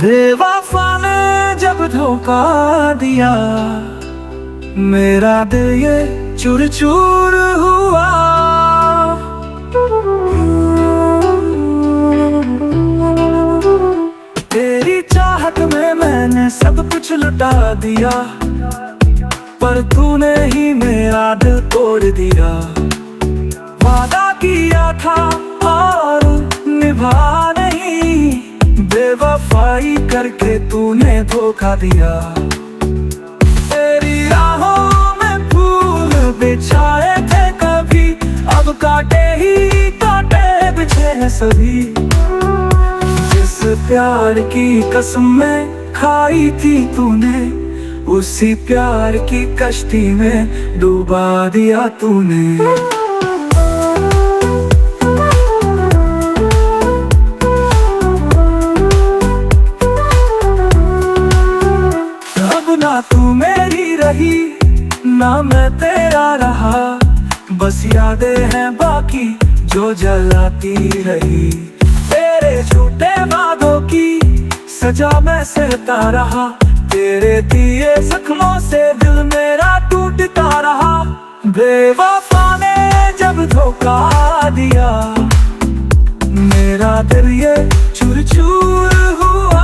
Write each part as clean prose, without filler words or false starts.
बेवफा ने जब धोखा दिया, मेरा दिल ये चूर चूर हुआ। तेरी चाहत में मैंने सब कुछ लुटा दिया, पर तूने ही मेरा दिल तोड़ दिया। वादा किया था और निभा नहीं, बेवफाई करके तूने धोखा दिया। तेरी राहों में फूल बिछाए थे कभी, अब कांटे ही कांटे बिछे हैं सभी। जिस प्यार की कसम में खाई थी तूने, उसी प्यार की कश्ती में डुबा दिया तूने। ना तू मेरी रही, ना मैं तेरा रहा, बस यादें हैं बाकी जो जलाती रही। तेरे झूठे वादों की सजा मैं सहता रहा, तेरे दिए जख्मों से दिल मेरा टूटता रहा। बेवफा ने जब धोखा दिया, मेरा दिल ये चूर चूर हुआ।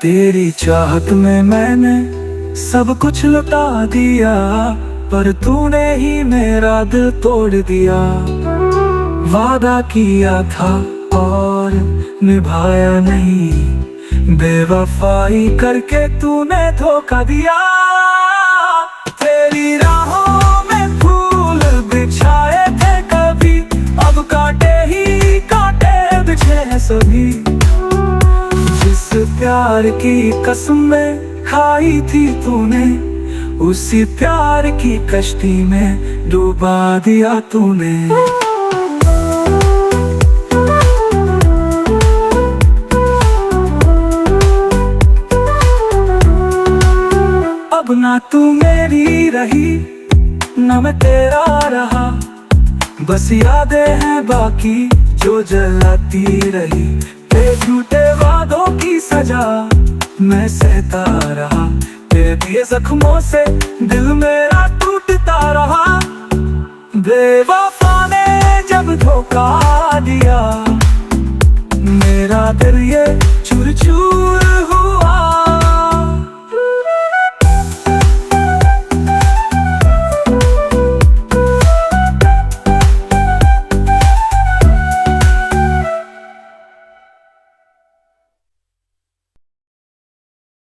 तेरी चाहत में मैंने सब कुछ लुटा दिया, पर तूने ही मेरा दिल तोड़ दिया। वादा किया था और निभाया नहीं, बेवफाई करके तूने धोखा दिया। तेरी राहों में फूल बिछाए थे कभी, अब कांटे ही कांटे बिछे हैं सभी। प्यार की कसम में खाई थी तूने, उसी प्यार की कश्ती में डुबा दिया तूने। अब ना तू मेरी रही, ना मैं तेरा रहा, बस यादें हैं बाकी जो जलाती रही। तेरे झूठे वादों की सजा मैं सहता रहा, तेरे दिए जख्मों से दिल मेरा टूटता रहा। बेवफा ने जब धोखा दिया,